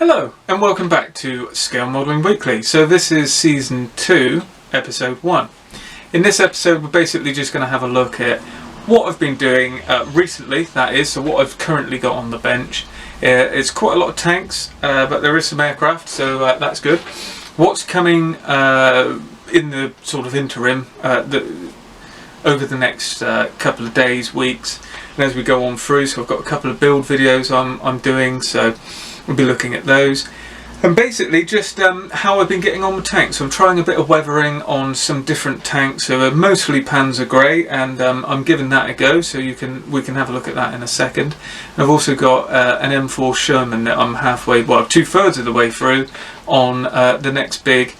Hello and welcome back to Scale Modelling Weekly. So this is Season 2, Episode 1. In this episode we're basically just going to have a look at what I've been doing recently, that is, so what I've currently got on the bench. It's quite a lot of tanks, but there is some aircraft, so that's good. What's coming in the sort of interim over the next couple of days, weeks, and as we go on through, so I've got a couple of build videos I'm doing, so we'll be looking at those. And basically just how I've been getting on with tanks. So I'm trying a bit of weathering on some different tanks. So mostly Panzer Grey, and I'm giving that a go, so we can have a look at that in a second. And I've also got an M4 Sherman that I'm halfway, well, 2/3 of the way through on the next big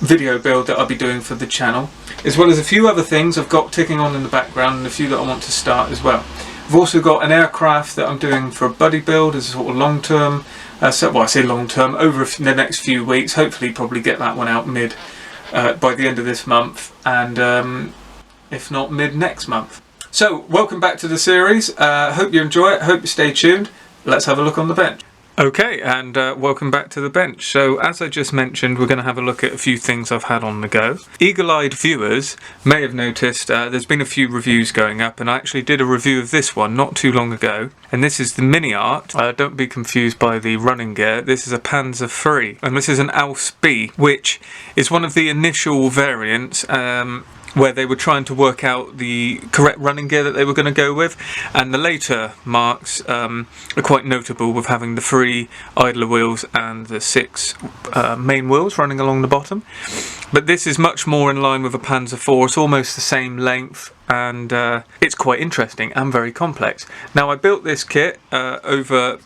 video build that I'll be doing for the channel, as well as a few other things I've got ticking on in the background and a few that I want to start as well. I've also got an aircraft that I'm doing for a buddy build as a sort of long term, well, I say long term, over the next few weeks, hopefully probably get that one out by the end of this month, and if not mid next month. So welcome back to the series, hope you enjoy it, hope you stay tuned. Let's have a look on the bench. Okay, and welcome back to the bench. So as I just mentioned, we're going to have a look at a few things I've had on the go. Eagle-eyed viewers may have noticed there's been a few reviews going up, and I actually did a review of this one not too long ago. And this is the Mini Art. Don't be confused by the running gear. This is a Panzer III, and this is an Aus B, which is one of the initial variants where they were trying to work out the correct running gear that they were going to go with, and the later marks are quite notable with having the 3 idler wheels and the 6 main wheels running along the bottom. But this is much more in line with a Panzer IV. It's almost the same length, and it's quite interesting and very complex. Now, I built this kit over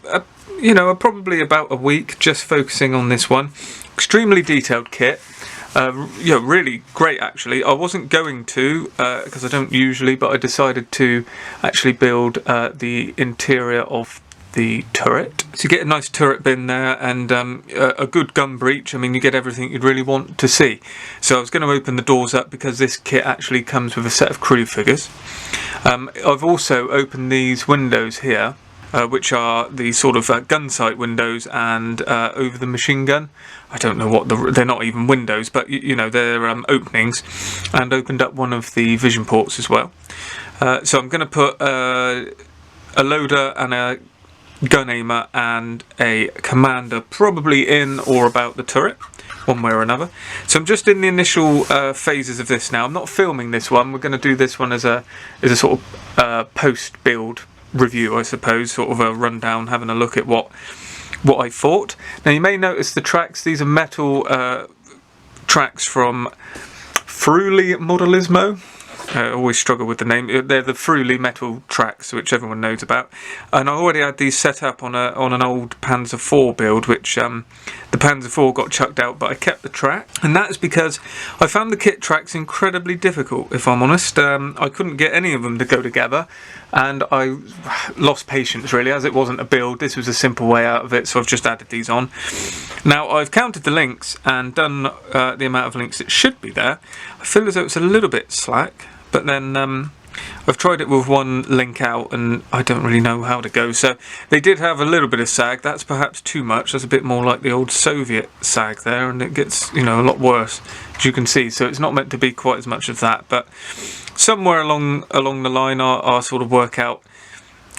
probably about a week, just focusing on this one. Extremely detailed kit. Really great actually. I wasn't going to, because I don't usually, but I decided to actually build the interior of the turret. So you get a nice turret bin there, and a good gun breech. I mean, you get everything you'd really want to see. So I was going to open the doors up because this kit actually comes with a set of crew figures. I've also opened these windows here, which are the sort of gun sight windows and over the machine gun. I don't know what they're not even windows, but they're openings, and opened up one of the vision ports as well. So I'm going to put a loader and a gun aimer and a commander probably in or about the turret, one way or another. So I'm just in the initial phases of this now. I'm not filming this one. We're going to do this one as a sort of post build review, I suppose, sort of a rundown, having a look at what I thought. Now you may notice the tracks. These are metal tracks from Fruli Modellismo. I always struggle with the name. They're the Fruli metal tracks, which everyone knows about. And I already had these set up on an old Panzer IV build, which the Panzer IV got chucked out, but I kept the track. And that's because I found the kit tracks incredibly difficult, if I'm honest. I couldn't get any of them to go together, and I lost patience really, as it wasn't a build. This was a simple way out of it, so I've just added these on. Now I've counted the links and done the amount of links that should be there. I feel as though it's a little bit slack, but then I've tried it with one link out and I don't really know how to go. So they did have a little bit of sag. That's perhaps too much. That's a bit more like the old Soviet sag there, and it gets a lot worse, as you can see. So it's not meant to be quite as much of that, but somewhere along the line I'll sort of work out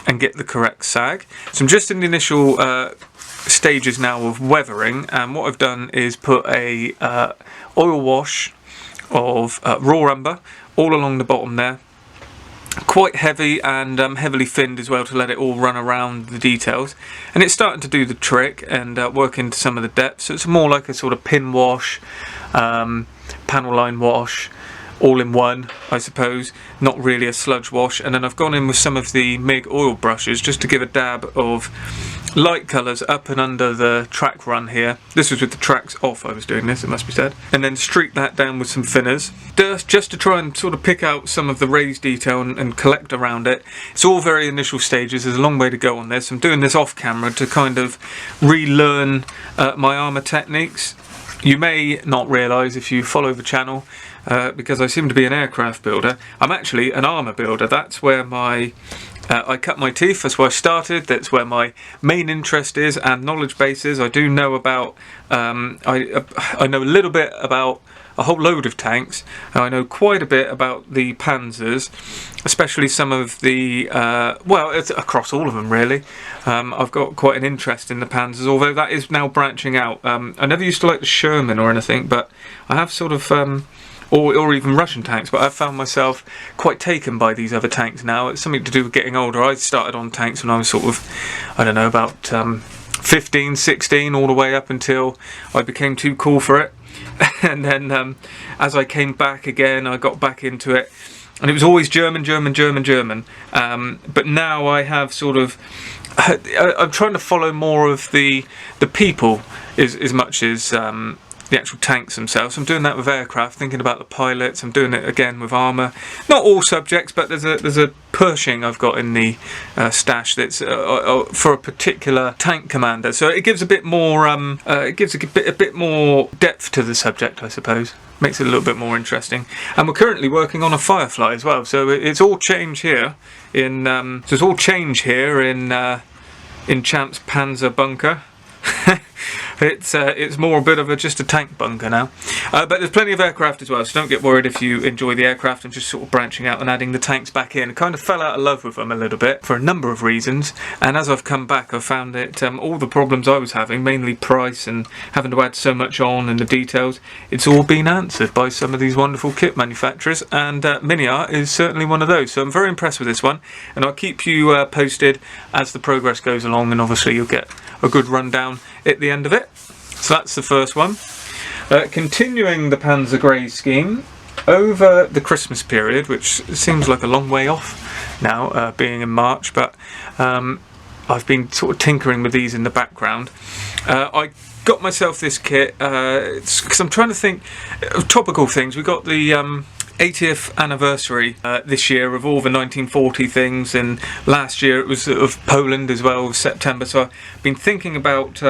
and get the correct sag. So I'm just in the initial stages now of weathering, and what I've done is put a oil wash of raw umber all along the bottom there, quite heavy and heavily finned as well, to let it all run around the details, and it's starting to do the trick and work into some of the depth. So it's more like a sort of pin wash, panel line wash, all in one, I suppose, not really a sludge wash. And then I've gone in with some of the MIG oil brushes just to give a dab of light colours up and under the track run here. This was with the tracks off I was doing this, it must be said. And then streak that down with some thinners, just to try and sort of pick out some of the raised detail and collect around it. It's all very initial stages, there's a long way to go on this. I'm doing this off camera to kind of relearn my armour techniques. You may not realise if you follow the channel, because I seem to be an aircraft builder, I'm actually an armour builder. That's where my I cut my teeth, that's where I started, that's where my main interest is and knowledge base is. I do know about, I know a little bit about a whole load of tanks, and I know quite a bit about the Panzers, especially some of the, well, it's across all of them really. I've got quite an interest in the Panzers, although that is now branching out. I never used to like the Sherman or anything, but I have sort of... or even Russian tanks, but I've found myself quite taken by these other tanks now. It's something to do with getting older. I started on tanks when I was sort of, I don't know, about 15, 16, all the way up until I became too cool for it. And then as I came back again, I got back into it. And it was always German. But now I have sort of... I'm trying to follow more of the people as much as... the actual tanks themselves. I'm doing that with aircraft, thinking about the pilots. I'm doing it again with armour. Not all subjects, but there's a Pershing I've got in the stash that's for a particular tank commander. So it gives a bit more it gives a bit more depth to the subject, I suppose. Makes it a little bit more interesting. And we're currently working on a Firefly as well. So it's all change here in in Champ's Panzer bunker. It's more a bit of just a tank bunker now, but there's plenty of aircraft as well, so don't get worried if you enjoy the aircraft and just sort of branching out and adding the tanks back in. I kind of fell out of love with them a little bit for a number of reasons, and as I've come back I've found that all the problems I was having, mainly price and having to add so much on and the details, it's all been answered by some of these wonderful kit manufacturers, and Miniart is certainly one of those. So I'm very impressed with this one, and I'll keep you posted as the progress goes along, and obviously you'll get a good rundown at the end of it. So that's the first one. Continuing the Panzer Grey scheme, over the Christmas period, which seems like a long way off now, being in March, but I've been sort of tinkering with these in the background. I got myself this kit because I'm trying to think of topical things. We got the 80th anniversary this year of all the 1940 things, and last year it was of Poland as well, September, so I've been thinking about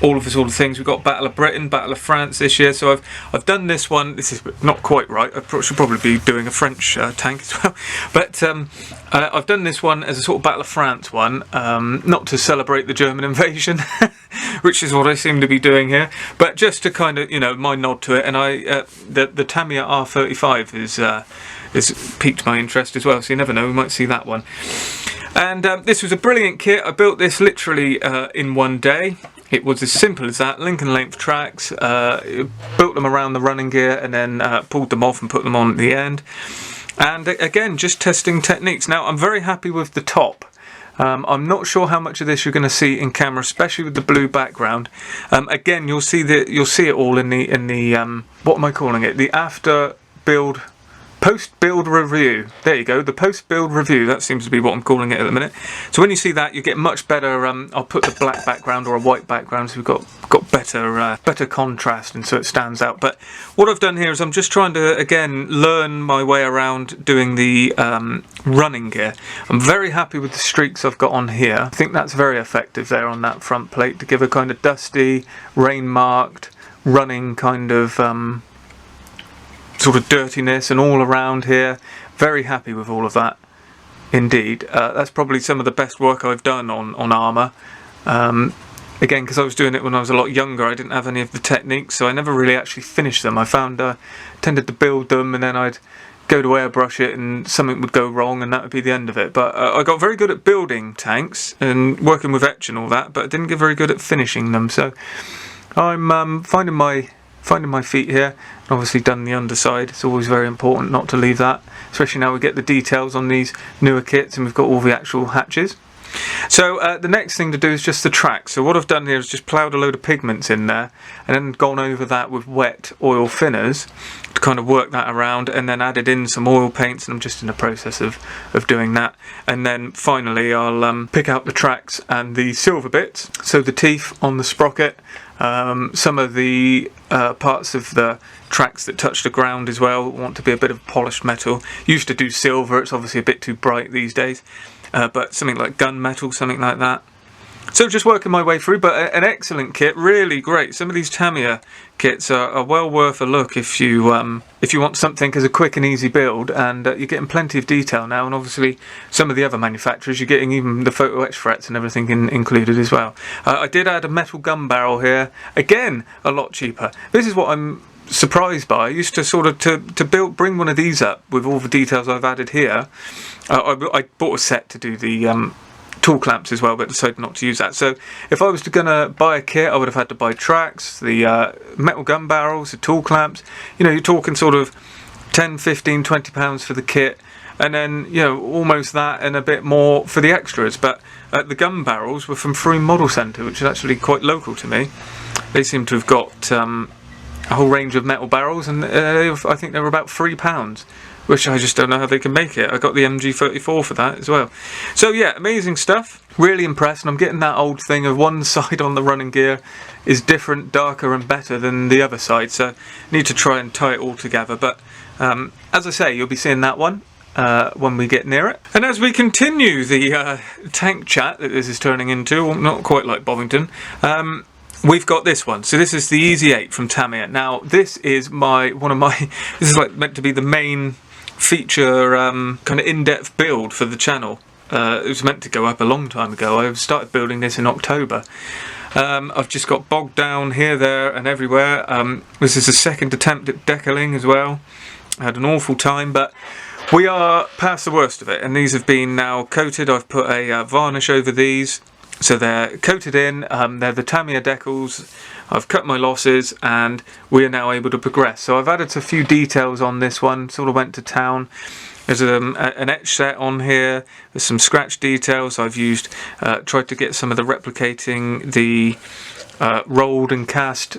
all of the sort of things. We've got Battle of Britain, Battle of France this year, so I've done this one. This is not quite right, I should probably be doing a French tank as well, but I've done this one as a sort of Battle of France one, not to celebrate the German invasion, which is what I seem to be doing here, but just to kind of, you know, my nod to it. And the Tamiya R35 has piqued my interest as well, so you never know, we might see that one. And this was a brilliant kit. I built this literally in one day. It was as simple as that. Lincoln length tracks, built them around the running gear, and then pulled them off and put them on at the end. And again, just testing techniques. Now I'm very happy with the top. I'm not sure how much of this you're going to see in camera, especially with the blue background. Again, you'll see it all in the what am I calling it? The after build. Post-build review. There you go, the post-build review. That seems to be what I'm calling it at the minute. So when you see that, you get much better. I'll put the black background or a white background, so we've got better contrast, and so it stands out. But what I've done here is I'm just trying to again learn my way around doing the running gear. I'm very happy with the streaks I've got on here. I think that's very effective there on that front plate to give a kind of dusty, rain-marked, running kind of sort of dirtiness and all around here. Very happy with all of that indeed. That's probably some of the best work I've done on armour. Again, because I was doing it when I was a lot younger, I didn't have any of the techniques, so I never really actually finished them. I found tended to build them, and then I'd go to airbrush it and something would go wrong, and that would be the end of it. But I got very good at building tanks and working with etch and all that, but I didn't get very good at finishing them. So I'm finding my feet here, and obviously done the underside. It's always very important not to leave that, especially now we get the details on these newer kits and we've got all the actual hatches. So the next thing to do is just the track. So what I've done here is just ploughed a load of pigments in there and then gone over that with wet oil thinners to kind of work that around, and then added in some oil paints, and I'm just in the process of doing that. And then finally I'll pick out the tracks and the silver bits, so the teeth on the sprocket, some of the parts of the tracks that touch the ground as well want to be a bit of polished metal. Used to do silver, it's obviously a bit too bright these days, but something like gunmetal, something like that. So just working my way through, but an excellent kit, really great. Some of these Tamiya kits are well worth a look if you want something as a quick and easy build, and you're getting plenty of detail now, and obviously some of the other manufacturers you're getting even the photo etch frets and everything included as well. I did add a metal gun barrel here, again a lot cheaper. This is what I'm surprised by. I used to sort of to bring one of these up with all the details I've added here. I bought a set to do the tool clamps as well, but decided not to use that. So if I was gonna buy a kit, I would have had to buy tracks, the metal gun barrels, the tool clamps. You know, you're talking sort of 10, 15, 20 pounds for the kit, and then, you know, almost that and a bit more for the extras. But the gun barrels were from Frome Model Centre, which is actually quite local to me. They seem to have got a whole range of metal barrels, and I think they were about £3, which I just don't know how they can make it. I got the MG34 for that as well. So yeah, amazing stuff. Really impressed, and I'm getting that old thing of one side on the running gear is different, darker and better than the other side, so I need to try and tie it all together. But as I say, you'll be seeing that one when we get near it. And as we continue the tank chat that this is turning into, well, not quite like Bovington, we've got this one. So this is the Easy 8 from Tamiya. Now this is this is like meant to be the main feature kind of in-depth build for the channel. It was meant to go up a long time ago. I started building this in October. I've just got bogged down here, there and everywhere. This is the second attempt at decaling as well. I had an awful time, but we are past the worst of it, and these have been now coated. I've put a varnish over these, so they're coated in. They're the Tamiya decals. I've cut my losses, and we are now able to progress. So I've added a few details on this one, sort of went to town. There's an etch set on here, there's some scratch details. I've used, tried to get some of the replicating the rolled and cast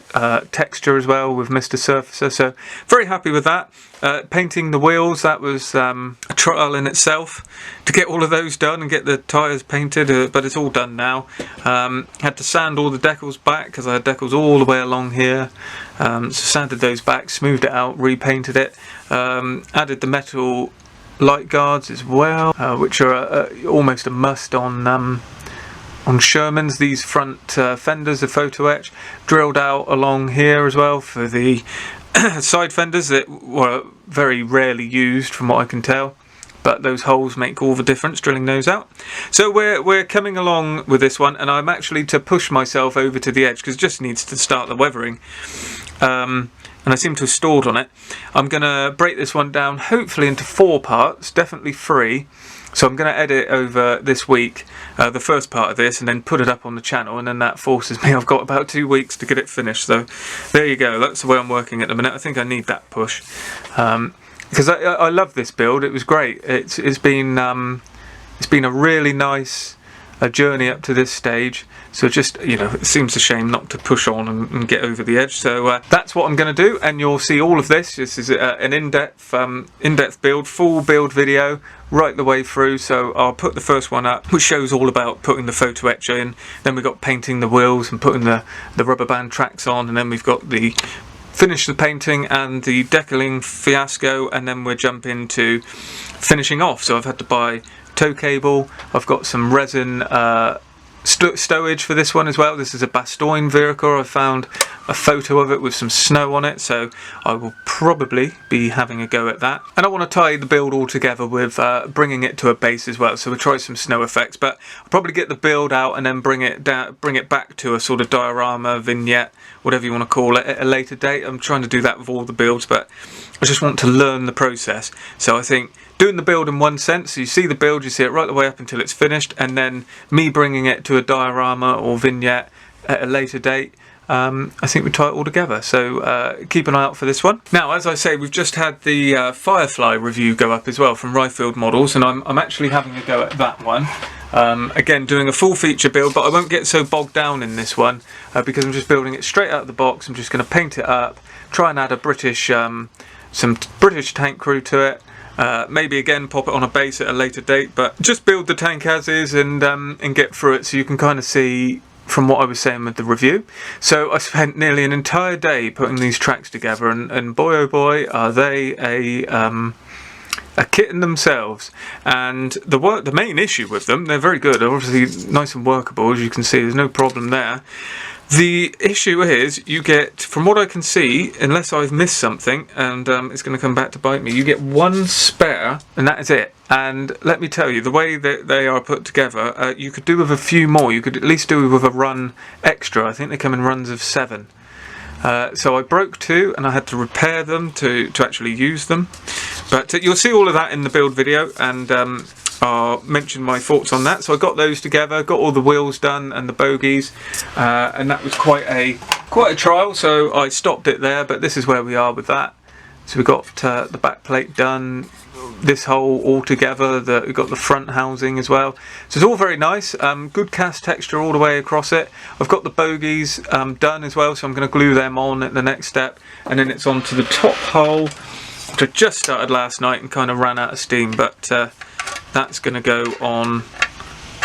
texture as well with Mr. Surfacer, so very happy with that. Painting the wheels, that was a trial in itself to get all of those done and get the tyres painted, but it's all done now. Had to sand all the decals back because I had decals all the way along here, so sanded those back, smoothed it out, repainted it, added the metal light guards as well, which are almost a must on Shermans. These front fenders are photo etch, drilled out along here as well for the side fenders that were very rarely used from what I can tell, but those holes make all the difference, drilling those out. So we're coming along with this one, and I'm actually to push myself over to the edge because it just needs to start the weathering, and I seem to have stalled on it. I'm going to break this one down hopefully into 4 parts, definitely 3. So I'm going to edit over this week the first part of this and then put it up on the channel, and then that forces me, I've got about 2 weeks to get it finished. So there you go, that's the way I'm working at the minute. I think I need that push because I love this build. It was great. It's been a really nice journey up to this stage. So just, you know, it seems a shame not to push on and get over the edge. So that's what I'm going to do, and you'll see all of this. This is an in-depth build, full build video right the way through. So I'll put the first one up, which shows all about putting the photo etch in. Then we've got painting the wheels and putting the rubber band tracks on, and then we've got the finish the painting and the decaling fiasco, and then we're jumping to finishing off. So I've had to buy tow cable. I've got some resin stowage for this one as well. This is a Bastogne vehicle. I found a photo of it with some snow on it, so I will probably be having a go at that. And I want to tie the build all together with bringing it to a base as well, so we'll try some snow effects, but I'll probably get the build out and then bring it back to a sort of diorama, vignette, whatever you want to call it, at a later date. I'm trying to do that with all the builds, but I just want to learn the process. So I think doing the build in one sense, so you see the build, you see it right the way up until it's finished, and then me bringing it to a diorama or vignette at a later date, I think we tie it all together. So keep an eye out for this one. Now, as I say, we've just had the Firefly review go up as well from Ryfield Models, and I'm actually having a go at that one. Again, doing a full feature build, but I won't get so bogged down in this one because I'm just building it straight out of the box. I'm just going to paint it up, try and add a British, some British tank crew to it. Maybe again pop it on a base at a later date, but just build the tank as is and get through it, so you can kind of see from what I was saying with the review. So I spent nearly an entire day putting these tracks together, and boy oh boy are they kit themselves. And the main issue with them, they're very good, they're obviously nice and workable, as you can see, there's no problem there. The issue is, you get, from what I can see, unless I've missed something, and it's going to come back to bite me, you get one spare, and that is it. And let me tell you, the way that they are put together, you could do with a few more. You could at least do with a run extra. I think they come in runs of 7. So I broke 2, and I had to repair them to actually use them. But you'll see all of that in the build video, and I'll mention my thoughts on that. So I got those together, got all the wheels done and the bogies, and that was quite a trial. So I stopped it there, but this is where we are with that. So we got the back plate done, this hole all together, we've got the front housing as well. So it's all very nice, good cast texture all the way across it. I've got the bogies done as well, so I'm going to glue them on at the next step, and then it's on to the top hole, which I just started last night and kind of ran out of steam, but that's going to go on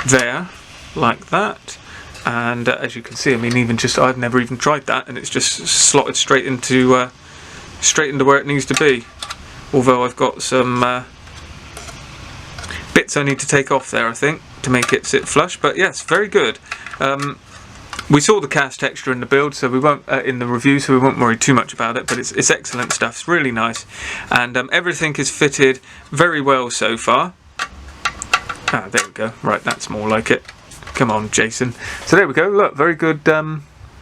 there like that. And as you can see, I mean, I've never even tried that, and it's just slotted straight into where it needs to be. Although I've got some bits I need to take off there, I think, to make it sit flush. But yes, very good. We saw the cast texture in the build, so we won't in the review, so we won't worry too much about it. But it's excellent stuff. It's really nice, and everything is fitted very well so far. Ah, there we go. Right, that's more like it. Come on, Jason. So there we go. Look, very good.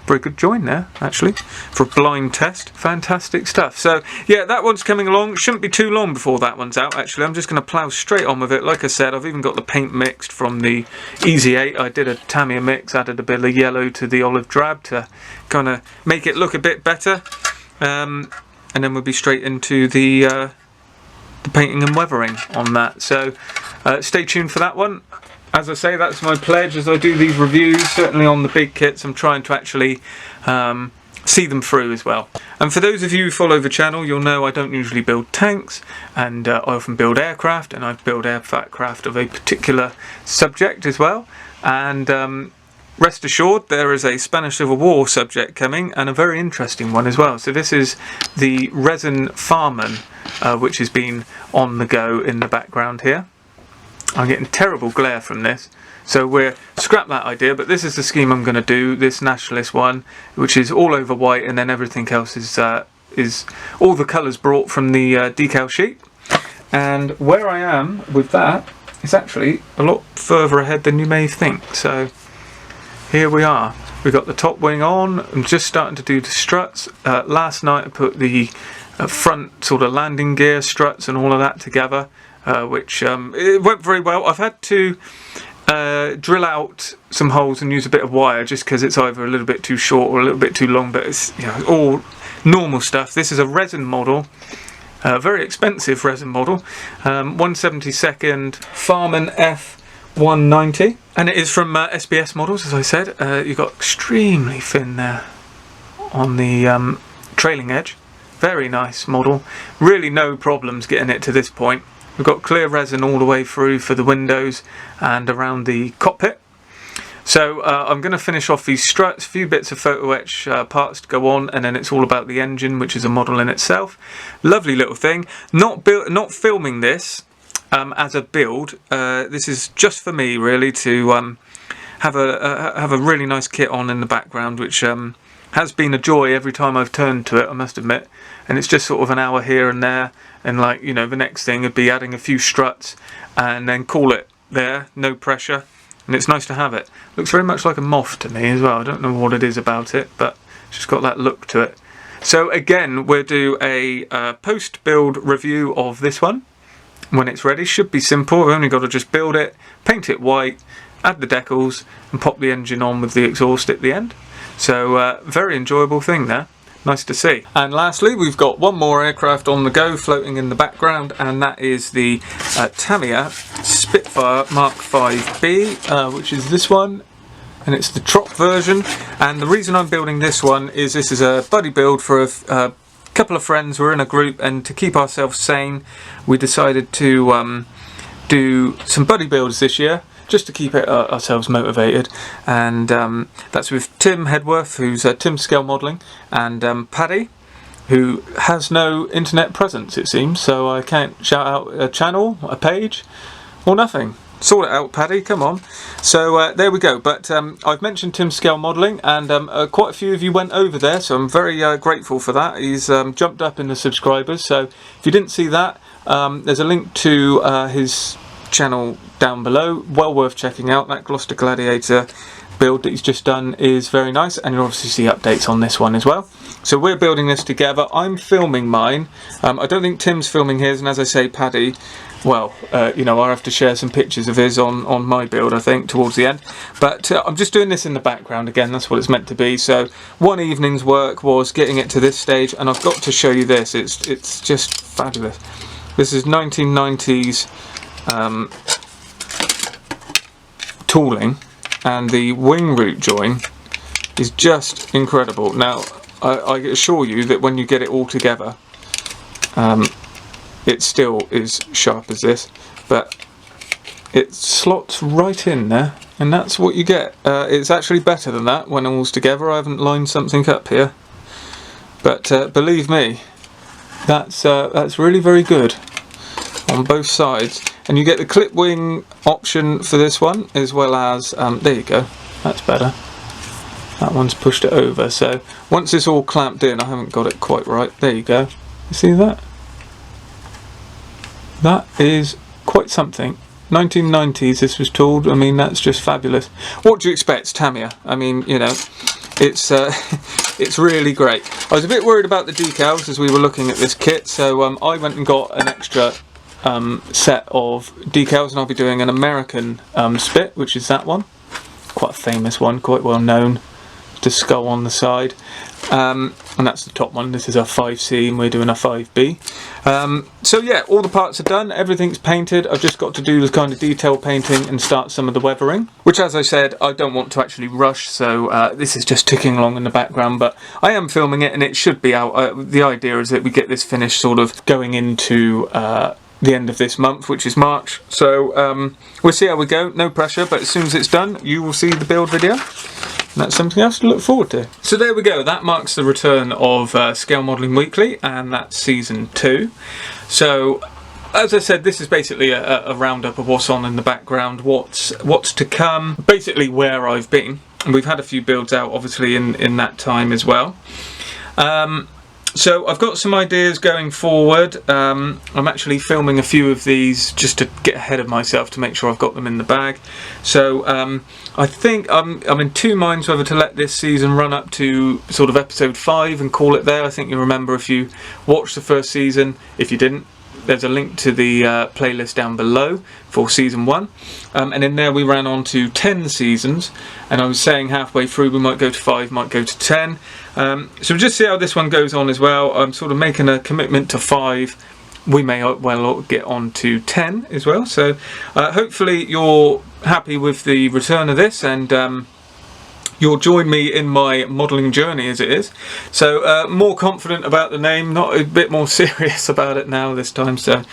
Very good join there, actually, for a blind test. Fantastic stuff. So yeah, that one's coming along. Shouldn't be too long before that one's out, actually. I'm just going to plough straight on with it. Like I said, I've even got the paint mixed from the Easy 8. I did a Tamiya mix, added a bit of yellow to the olive drab to kind of make it look a bit better, and then we'll be straight into the painting and weathering on that. So stay tuned for that one. As I say, that's my pledge as I do these reviews, certainly on the big kits. I'm trying to actually see them through as well. And for those of you who follow the channel, you'll know I don't usually build tanks, and I often build aircraft, and I build aircraft of a particular subject as well. And rest assured, there is a Spanish Civil War subject coming, and a very interesting one as well. So this is the resin Farman, which has been on the go in the background here. I'm getting terrible glare from this, so we'll scrap that idea, but this is the scheme I'm going to do, this Nationalist one, which is all over white, and then everything else is all the colours brought from the decal sheet. And where I am with that is actually a lot further ahead than you may think. So here we are. We've got the top wing on. I'm just starting to do the struts. Last night I put the front sort of landing gear struts and all of that together. Which it went very well. I've had to drill out some holes and use a bit of wire just because it's either a little bit too short or a little bit too long, but it's, you know, all normal stuff. This is a resin model, a very expensive resin model, 1/72 Farman F190, and it is from SBS Models, as I said. You've got extremely thin there on the trailing edge. Very nice model. Really no problems getting it to this point. We've got clear resin all the way through for the windows and around the cockpit. So I'm going to finish off these struts, a few bits of photo etch parts to go on, and then it's all about the engine, which is a model in itself. Lovely little thing. Not filming this as a build. This is just for me, really, to have a really nice kit on in the background, which has been a joy every time I've turned to it, I must admit. And it's just sort of an hour here and there, and like, you know, the next thing would be adding a few struts and then call it there, no pressure. And it's nice to have it. Looks very much like a moth to me as well. I don't know what it is about it, but it's just got that look to it. So again, we'll do a post-build review of this one when it's ready. Should be simple. We've only got to just build it, paint it white, add the decals, and pop the engine on with the exhaust at the end. So very enjoyable thing there. Nice to see. And lastly, we've got one more aircraft on the go floating in the background, and that is the Tamiya Spitfire Mark 5B, which is this one, and it's the Trop version. And the reason I'm building this one is this is a buddy build for a couple of friends. We're in a group, and to keep ourselves sane, we decided to do some buddy builds this year, just to keep ourselves motivated. And that's with Tim Hedworth, who's Tim Scale Modelling, and Paddy who has no internet presence, it seems, so I can't shout out a channel, a page, or nothing. Sort it out, Paddy, come on. So there we go, but I've mentioned Tim's Scale Modelling, and quite a few of you went over there, so I'm very grateful for that. He's jumped up in the subscribers, so if you didn't see that, there's a link to his channel down below, well worth checking out. That Gloucester Gladiator build that he's just done is very nice, and you'll obviously see updates on this one as well. So we're building this together. I'm filming mine. I don't think Tim's filming his, and as I say, Paddy, well, you know, I'll have to share some pictures of his on my build, I think, towards the end. But I'm just doing this in the background again, that's what it's meant to be. So one evening's work was getting it to this stage, and I've got to show you this. It's just fabulous. This is 1990s tooling, and the wing root join is just incredible. Now, I assure you that when you get it all together, it still is sharp as this, but it slots right in there, and that's what you get. It's actually better than that when all's together. I haven't lined something up here, but believe me, that's really very good on both sides. And you get the clip wing option for this one, as well as there you go, that's better. That one's pushed it over, so once it's all clamped in, I haven't got it quite right. There you go. You see that? That is quite something. 1990s this was tooled. I mean, that's just fabulous. What do you expect, Tamiya? I mean, you know, it's it's really great. I was a bit worried about the decals as we were looking at this kit, so I went and got an extra set of decals, and I'll be doing an American spit, which is that one. Quite a famous one, quite well known. The skull on the side, and that's the top one. This is our 5C and we're doing a 5B. So yeah, all the parts are done, everything's painted. I've just got to do the kind of detail painting and start some of the weathering, which, as I said, I don't want to actually rush, so this is just ticking along in the background, but I am filming it and it should be out. The idea is that we get this finished sort of going into the end of this month, which is March, so we'll see how we go. No pressure, but as soon as it's done, you will see the build video. That's something else to look forward to. So there we go, that marks the return of Scale Modelling Weekly, and that's season 2. So as I said, this is basically a roundup of what's on in the background, what's to come, basically where I've been. And we've had a few builds out obviously in that time as well. So I've got some ideas going forward. I'm actually filming a few of these just to get ahead of myself to make sure I've got them in the bag. So I think I'm in two minds whether to let this season run up to sort of episode 5 and call it there. I think you remember if you watched the first season. If you didn't, there's a link to the playlist down below for season 1, and in there we ran on to 10 seasons, and I was saying halfway through we might go to 5, might go to 10. So we'll just see how this one goes on as well. I'm sort of making a commitment to 5. We may well get on to 10 as well, so hopefully you're happy with the return of this, and you'll join me in my modelling journey as it is. So more confident about the name, not a bit more serious about it now this time, so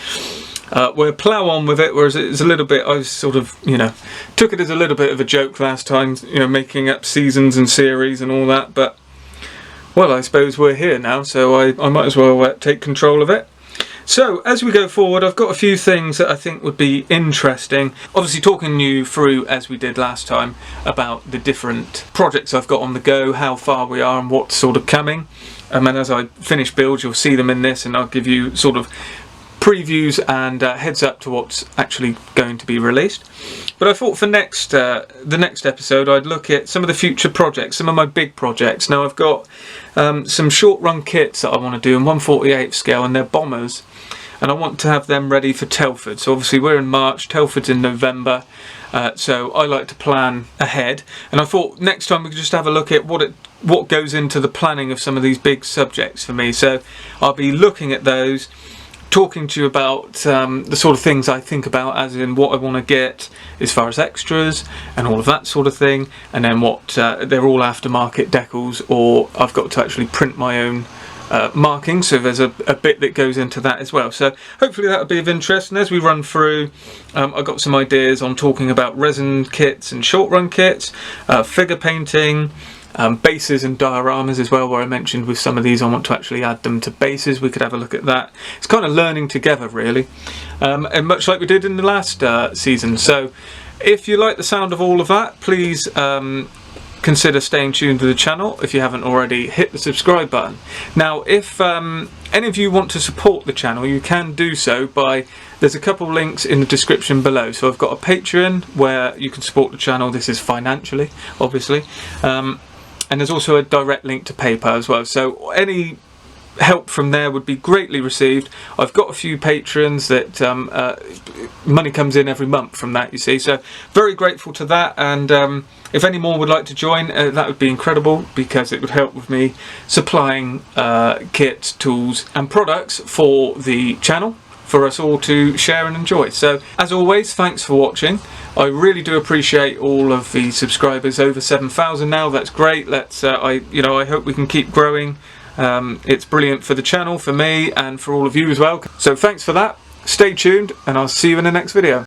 we'll plough on with it, whereas it's a little bit, I was sort of, you know, took it as a little bit of a joke last time, you know, making up seasons and series and all that, but well, I suppose we're here now, so I might as well take control of it. So as we go forward, I've got a few things that I think would be interesting. Obviously talking you through, as we did last time, about the different projects I've got on the go, how far we are and what's sort of coming. And then as I finish builds, you'll see them in this, and I'll give you sort of previews and heads up to what's actually going to be released. But I thought for the next episode I'd look at some of the future projects, some of my big projects. Now I've got some short run kits that I want to do in 1/48 scale, and they're bombers, and I want to have them ready for Telford. So obviously we're in March, Telford's in November, so I like to plan ahead, and I thought next time we could just have a look at what goes into the planning of some of these big subjects for me. So I'll be looking at those, talking to you about the sort of things I think about, as in what I want to get as far as extras and all of that sort of thing, and then what they're all aftermarket decals, or I've got to actually print my own marking, so there's a bit that goes into that as well. So hopefully that'll be of interest. And as we run through, I've got some ideas on talking about resin kits and short run kits, figure painting, bases and dioramas as well, where I mentioned with some of these I want to actually add them to bases. We could have a look at that. It's kind of learning together really, and much like we did in the last season. So if you like the sound of all of that, please consider staying tuned to the channel. If you haven't already, hit the subscribe button. Now if any of you want to support the channel, you can do so by, there's a couple links in the description below. So I've got a Patreon where you can support the channel. This is financially, obviously, and there's also a direct link to PayPal as well. So any help from there would be greatly received. I've got a few patrons that money comes in every month from that, you see, so very grateful to that. And if any more would like to join, that would be incredible, because it would help with me supplying kits, tools and products for the channel for us all to share and enjoy. So as always, thanks for watching. I really do appreciate all of the subscribers, over 7,000 now. That's great. Let's I hope we can keep growing. It's brilliant for the channel, for me, and for all of you as well. So thanks for that. Stay tuned, and I'll see you in the next video.